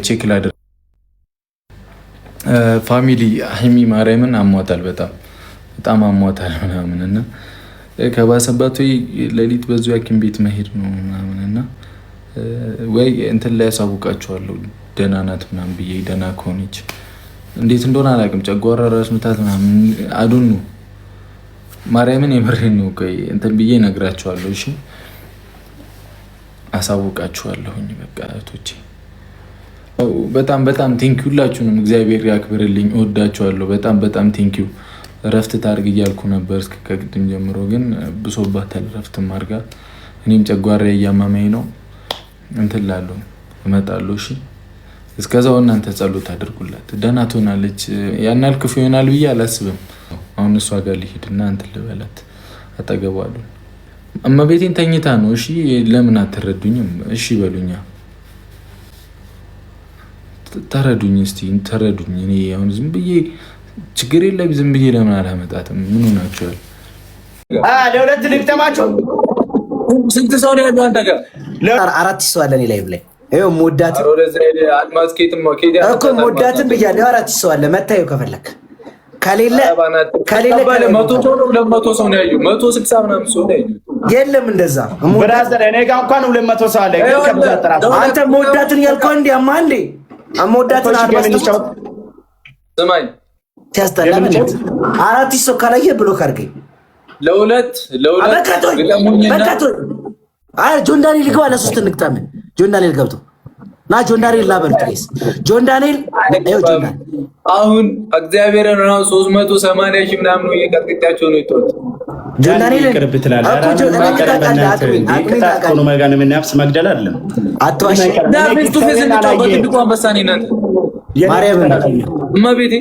ቼክ ላድርግ። ፋሚሊ ሀይሚ ማርያምን አሟታል፣ በጣም አሟታል ምናምን እና ከባሰባት ወይ ሌሊት በዙ ሐኪም ቤት መሄድ ነው ምናምን እና ወይ እንትን ላይ ያሳውቃቸዋለሁ ደህና ናት ምናምን ብዬ ደህና ከሆነች እንዴት እንደሆነ አላውቅም። ጨጓራ ራስ ምታት ምናምን አዱን ነው ማርያምን የምሬን ነው። ቆይ እንትን ብዬ እነግራቸዋለሁ። እሺ አሳውቃችኋለሁኝ። በቃ እህቶቼ በጣም ቴንኪው ሁላችሁንም፣ እግዚአብሔር ያክብርልኝ። እወዳችኋለሁ በጣም ቴንኪው። እረፍት ታርግ እያልኩ ነበር እስከ ከቅድም ጀምሮ፣ ግን ብሶባታል እረፍትም አድርጋ። እኔም ጨጓራ እያመመኝ ነው። እንትን እላለሁ እመጣለሁ። እሺ እስከዛው እናንተ ጸሎት አድርጉላት፣ ደህና ትሆናለች። ያን ያህል ክፉ ይሆናል ብዬ አላስብም። አሁን እሷ ጋር ልሂድና እንትን ልበላት፣ አጠገባለሁ። እመቤቴን ተኝታ ነው። እሺ ለምን አትረዱኝም? እሺ በሉኛ፣ ተረዱኝ፣ እስቲ ተረዱኝ። እኔ አሁን ዝም ብዬ ችግር የለም ዝም ብዬ ለምን አላመጣትም? ምን ሆናችኋል? ለሁለት ልግጠማችሁ። ስንት ሰው ነው ያለው አንተ ጋር? አራት ሰው አለ እኔ ላይቭ ላይ ይኸው ሞዳት እኮ ሞዳትን ብያለሁ። አራት ሰው አለ መታየው ከፈለክ ከሌለ መቶ ሰው ነው 200 ሰው ነው ያየው። 160 ምናምን ሰው ነው ያየው። የለም እንደዛ ብራዘር እኔ ጋር እንኳን 200 ሰው አለ። አንተ ሞዳትን ያልከው እንዴ አማ እንዴ ሞዳትን ስማኝ ሲያስጠላ ምን አራት ሰው ካላየ ብሎክ አድርገኝ። ለሁለት በቃቶ አይ ጆን ዳንኤል ይገባ ለሶስት እንቅጣም። ጆን ዳንኤል ገብቶ ና ጆን ዳንኤል ላበርት ጋይስ። ጆን ዳንኤል አሁን እግዚአብሔርን ነው 380 ሺህ ምናምን ነው እየቀጥቅጣቸው ነው ይተውት። ጆን ዳንኤል ቅርብ ትላለህ። አረ ነው ማጋነ ምን ያፍስ መግደል አይደለም። አትዋሽ ዳቪድ ቱ ፌዝ እንጫወት እንድቆ አንበሳኔ ነን ማርያም እመቤቴ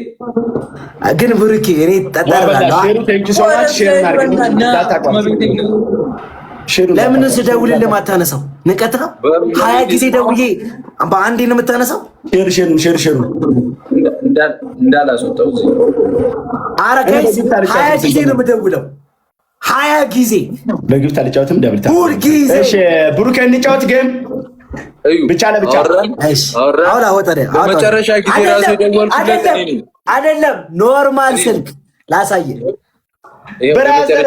ግን ብሩኬ እኔ ተጠራለሁ። ለምን ስደውልልህ ማታነሳው? ንቀት ነው። 20 ጊዜ ደውዬ በአንዴ ነው የምታነሳው? ሼር እንዳላስወጣው እዚህ ኧረ ጋይስ 20 ጊዜ ነው የምደውለው። 20 ጊዜ በግብት አልጫወትም። ደብልታ ሁል ጊዜ እሺ ብሩኬ እንጫወት ጌም ብቻ ለብቻ እሺ። አሁን መጨረሻ ጊዜ ራሱ ደወልኩለት እኔ ነኝ። አይደለም ኖርማል ስልክ ላሳየህ። ብራዘር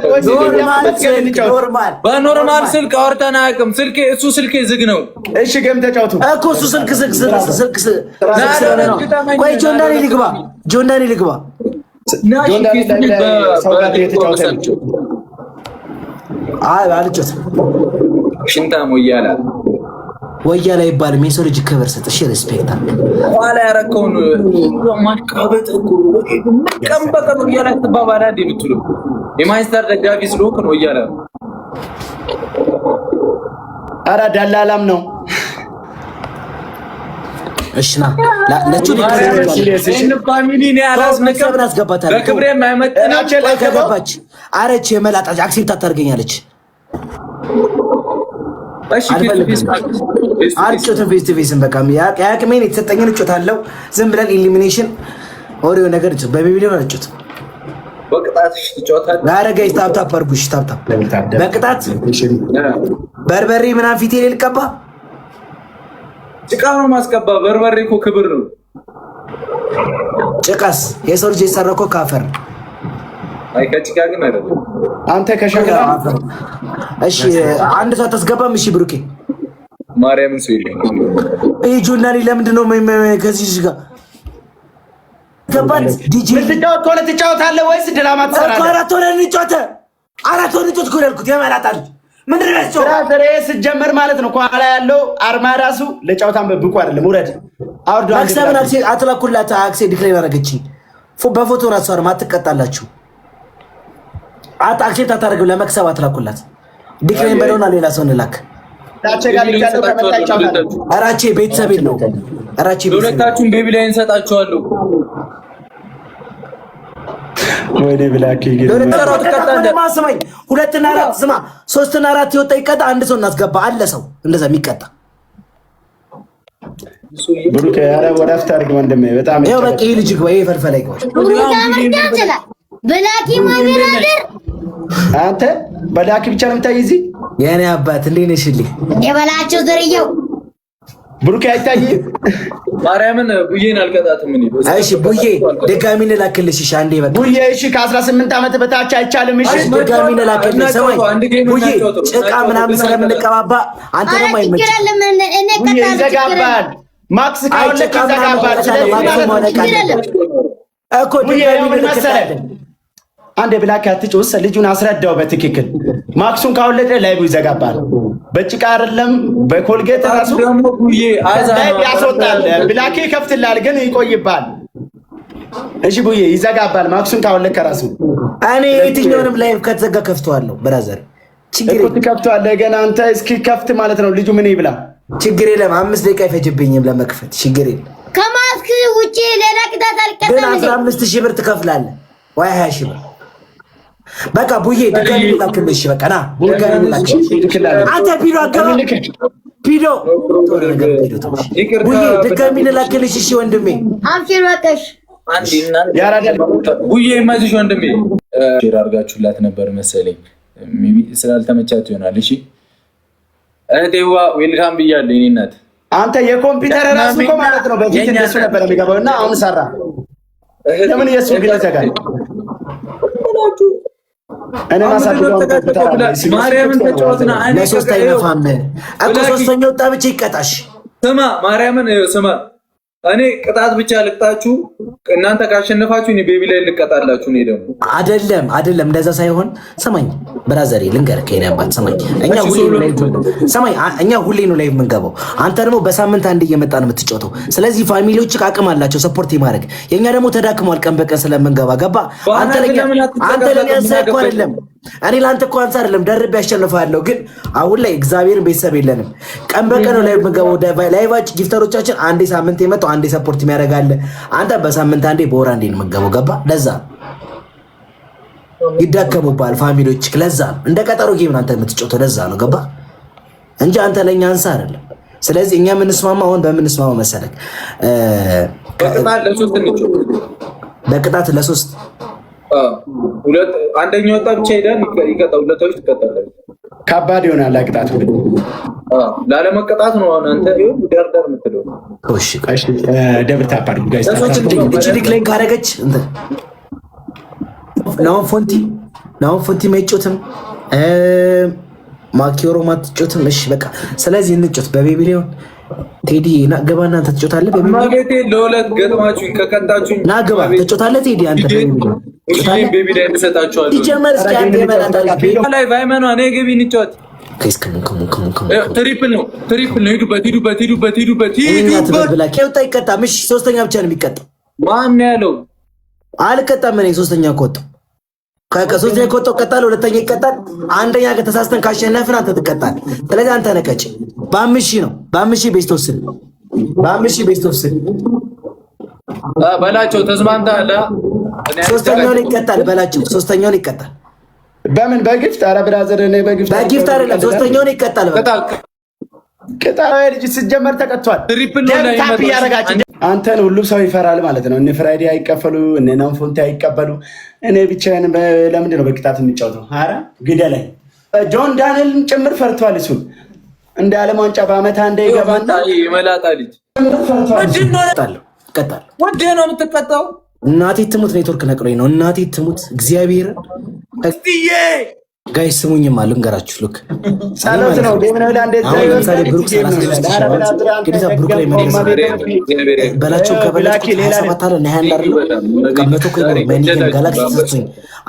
በኖርማል ስልክ አውርተን አያውቅም። እሱ ስልኬ ዝግ ነው። እሺ ጌም ተጫወቱ እኮ እሱ ስልክ ነው። ቆይ ጆን ዳንኤል ይግባ። አልጮትም። ሽንታም ወያላ ይባል የሰው ልጅ ክብር ሰጥ። እሺ ሪስፔክት አለ ኋላ ያረከውን ማሽቃበጥ እኮ ቀን በቀን ወያላ ተባባላ እንደምትሉ የማይስተር ደጋፊ ስለሆንክ ነው ወያላ። ኧረ ደላላም ነው። እሺ ና ለቹ ፋሚሊ ነው ያላስነከብ አስገባታለሁ። በክብሬ የማይመጥናቸው ከገባች አረች የመላጣ አክሴፕት አታርገኛለች። እሺ አልጮትም። ፌስ ቱ ፌስን በቃ ያቅሜን የተሰጠኝን እጮታለሁ። ዝም ብለን ኢሊሚኔሽን ኦሪዮ ነገር እጮት በቢቢሊዮ አልጮትም። በቅጣትሽ ትጮታለህ። ኧረ ጋይስ ታፕታፕ አድርጉሽ። ታፕታፕ በቅጣት በርበሬ ምናምን ፊቴ ላይ ልቀባ። ጭቃ ነው ማስቀባ። በርበሬ እኮ ክብር ነው። ጭቃስ የሰው ልጅ የሰረኮ ካፈር አይ ከጭቃ ግን አይደለም። አንተ ከሸክላ እሺ አንድ ሰው አታስገባም። እሺ ብሩኬ ማርያምን ሰው ይለኝ ይሄ ጆናሊ ለምንድን ነው ከዚህ ጋር ገባት? ዲጂ ትጫወታለህ ወይስ ድራማ ትሰራለህ? አራት ሆነ እኮ ያልኩት የመላጣል ምንድን ነው ብራዘር ስትጀምር ማለት ነው። ከኋላ ያለው አርማ ራሱ ለጫወታም ብቁ አይደለም። ውረድ አውርዶ አክሰብን አትላኩላት። አክሴ ዲክሌር አደረገችኝ በፎቶ ራሱ አርማ አትቀጣላችሁ። አክሴፕት አታደርግም። ለመክሰብ አትላኩላት። ዲክሌር በለውና ሌላ ሰው እንላክ። አራቼ ቤተሰብ ነው። አራቼ ሁለታችሁም ቤቢ ላይ እንሰጣችኋለሁ። ወይኔ ብላክ ማስማኝ 2 እና 4 ስማ 3 እና 4 ይወጣ ይቀጣ። አንድ ሰው እናስገባ አለ ሰው እንደዛ የሚቀጣ ብሩክ ያረ ወራፍታ አድርግ ወንድሜ። በጣም ይሄው በቃ ይሄ ልጅ ግባ። ይሄ ፈልፈላ ይገባ። ብላኪ ማሚራደር አንተ በላኪ ብቻ ነው የምታይ እዚህ። የኔ አባት እንዴት ነሽልኝ? የበላቸው ዘርየው ብሩክ አይታይም። ማርያምን ቡዬን አልቀጣትም። እሺ ቡዬ ድጋሚ እንላክልሽ። እሺ አንዴ በቃ ቡዬ እሺ፣ ከ18 ዓመት በታች አይቻልም። እሺ ድጋሚ እንላክልሽ። ሰማይ ቡዬ ጭቃ ምናምን ስለምንቀባባ አንተ ደግሞ አይመችም። ቡዬ ይዘጋባል። ማክስ ካወለቅ ይዘጋባል። እኮ ድጋሚ እንልክልሽ። አንድ ብላክ አትጮስ። ልጁን አስረዳው በትክክል ማክሱን ካወለቀ ላይቡ ይዘጋባል። በጭቃ አይደለም በኮልጌት ራሱ ላይብ ያስወጣል። ብላክ ይከፍትላል ግን ይቆይባል። እሺ ቡዬ ይዘጋባል። ማክሱን ካወለቀ ራሱ እኔ የትኛውንም ላይቭ ከተዘጋ ከፍተዋለሁ። ብራዘር ችግር የለም ትከፍተዋለህ። ገና አንተ እስኪ ከፍት ማለት ነው። ልጁ ምን ይብላ ችግር የለም። 5 ደቂቃ አይፈጅብኝም ለመክፈት ችግር የለም። ከማስክ ውጪ ሌላ ቅጣት አልቀጣም። ግን 15,000 ብር ትከፍላለህ ወይ 20,000 ብር? በቃ ቡዬ ድጋሚ ላክልሽ። በቃ ና ድጋሚ ላክልሽ። አንተ ቢዶ አገባ ቢዶ ቡዬ ድጋሚ ላክልሽ። እሺ ወንድሜ አብሽር በቃሽ። ቡዬ ማዚሽ ወንድሜ ሼር አድርጋችሁላት ነበር መሰለኝ። ሜቢ ስላልተመቻት ይሆናል። እሺ እህቴዋ ዌልካም ብያለሁ። የኔ እናት አንተ የኮምፒውተር ራሱ እኮ ማለት ነው በፊት እንደሱ ነበር የሚገባው እና አሁን ሰራ። ለምን የሱ ግን ይዘጋል? እኔ ማሳደው ማርያምን ተጫወትና እኔ ለሶስተኛ ፋም እኮ ሶስተኛው ወጣ ብቻ ይቀጣሽ። ስማ ማርያምን ስማ፣ እኔ ቅጣት ብቻ ልቅጣችሁ። እናንተ ካሸነፋችሁ እኔ ቤቢ ላይ ልቀጣላችሁ። እኔ ደግሞ አይደለም እንደዛ ሳይሆን ሰማኝ ብራዘሬ ልንገርህ ከኔ አባት ሰማኝ። እኛ ሁሌ ነው ላይ የምንገባው። አንተ ደግሞ በሳምንት አንድ እየመጣ ነው የምትጫወተው። ስለዚህ ፋሚሊዎች አቅም አላቸው ሰፖርት የማድረግ የኛ ደግሞ ተዳክሟል። ቀን በቀን ስለምንገባ ገባ። አንተ ለኛ አንሳይኮ አይደለም እኔ ላንተ እኮ አንተ አይደለም ደርቤ ያሸንፋለሁ። ግን አሁን ላይ እግዚአብሔር ቤተሰብ የለንም። ቀን በቀን ላይ የምንገባው ላይቫች ጊፍተሮቻችን አንዴ ሳምንት የመጣው አንዴ ሰፖርት የሚያደርጋለ። አንተ በሳምንት አንዴ በወር አንዴ ነው የምንገባው ገባ። ለዛ ይዳከሙባል ፋሚሊዎች። ለዛ እንደ ቀጠሮ ጌም አንተ የምትጫወተው ለዛ ነው ገባ እንጂ አንተ ለኛ አንሳ አይደለም። ስለዚህ እኛ የምንስማማው አሁን በምንስማማው መሰለክ በቅጣት ለሶስት ሁለት አንደኛው ወጣ ብቻ ሄዳን ይቀጣው። ሁለቶች ትቀጣለህ። ከባድ ይሆናል ቅጣቱ። ላለመቀጣት ነው አሁን አንተ ይሁን ዳርዳር የምትለው። እሺ ደብር ታፓር ጋይስ እቺ ዲክላይን ካደረገች እንት ናው ፎንቲ ማይጮትም ማኪዮሮ ማትጮትም። እሺ በቃ ስለዚህ እንጮት በቤቢ ሊሆን ቴዲ ና ገባ። እናንተ ትጮታለህ በቤቢ ማገቴ ለሁለት ገጥማችሁኝ ከቀጣችሁኝ ና ገባ ትጮታለህ ቴዲ አንተ ቤቢ ላይ እንሰጣችኋለሁ። ይጀመር እስኪ አንተ ይመጣጣል ላይ ቫይመኗ እኔ ገቢ እንጫወት። ትሪፕል ነው ሂዱበት ብላክ ወጣ ይቀጣም። እሺ ሶስተኛ ብቻ ነው የሚቀጣው። ማን ያለው አልቀጣም። እኔ ሶስተኛ ከወጣው ከሶስተኛ ከወጣው እቀጣለሁ። ሁለተኛ ይቀጣል። አንደኛ ከተሳስተን ካሸነፍን አንተ ትቀጣለህ። ስለዚህ አንተ ነቀጭ በ5,000 ነው። በ5,000 ቤስት ወስድ በላቸው። ተስማምተሃል? ሶስተኛውን ይቀጣል በላቸው። ሶስተኛውን ይቀጣል። በምን በጊፍት? ኧረ ብራዘር እኔ በጊፍት አይደለም። ሶስተኛውን ይቀጣል። ቅጣው ልጅ ሲጀመር ተቀጥቷል። ታፕ እያደረጋችሁ አንተን ሁሉም ሰው ይፈራል ማለት ነው። እነ ፍራይዴ አይቀበሉ፣ እነ ናንፎንቲ አይቀበሉ። እኔ ብቻዬን ለምንድን ነው በቅጣት የሚጫወተው? ኧረ ግደለኝ። ጆን ዳንኤልን ጭምር ፈርቷል። እሱን እንደ ዓለም ዋንጫ በአመት አንዴ ይገባና ይመላጣ ልጅ ወደ ነው የምትቀጣው። እናቴ ትሙት ኔትወርክ ነቅሎኝ ነው። እናቴ ትሙት እግዚአብሔር ጋይስ ስሙኝማ ልንገራችሁ። ሉክ ጸሎት ነው በላቸው ከበላችሁ 27 አለ ነህ አንዳር ከመቶ ጋላክሲ ተሰጥቶኝ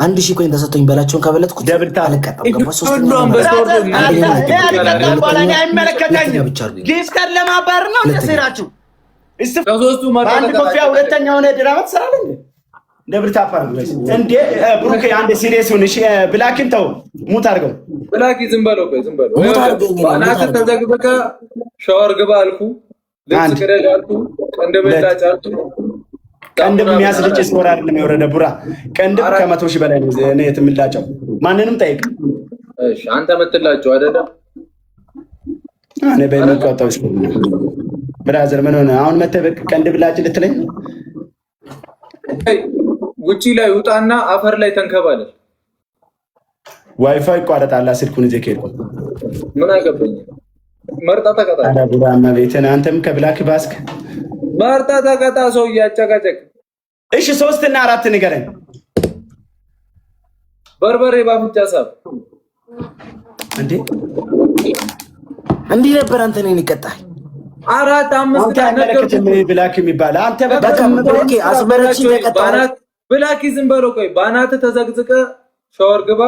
1000 ኮይን ተሰጥቶኝ በላቸውን ከበለጥኩ አልቀጣም። ዲስከር ለማባረር ነው እንደሰራችሁ በአንድ ኮፊያ ሁለተኛ ሆነ ድራማ ትሰራለህ እንዴ? ደብር ታፋር እንዴ? ብሩክ አንድ ሲሪየስ ሁን። እሺ ብላኪን ተው፣ ሙት አድርገው። ብላኪ ዝም በለው ሙት አድርገው። እናንተ ተዘግበከ ሻወር ግባ አልኩ፣ ልብስ ቅደድ አልኩ፣ ቀንድም ላጭ አልኩ። ቀንድም የሚያስልጭ ስኮር አይደለም የወረደ ቡራ። ቀንድም ከ100,000 በላይ ነው እኔ የትምላጨው። ማንንም ጠይቅ። እሺ አንተ የምትላጨው አይደለ? እኔ በሚቆጣው ብራዘር ምን ሆነ አሁን? መተህ ቀንድም ላጭ ልትለኝ? ውጪ ላይ ውጣና አፈር ላይ ተንከባለል። ዋይፋይ ይቋረጣል። ስልኩን እዚህ ከሄድኩ ምን አገባኝ? መርጣ ተቀጣ። አዳ ቡራማ ቤትን አንተም ከብላክ ባስክ መርጣ ተቀጣ። ሰው ያጨቃጨቅ። እሺ 3 እና 4 ንገረኝ። በርበሬ ባፍንጫ ሳብ እንዴ እንዲህ ነበር። አንተ ነኝ ይቀጣል 4 5 ነገርኩ። ብላክ የሚባል አንተ ኦኬ አስመረች ተቀጣ። ብላክ ዝም በለው። ቆይ ባናት ተዘግዝቀ ሻወር ግባ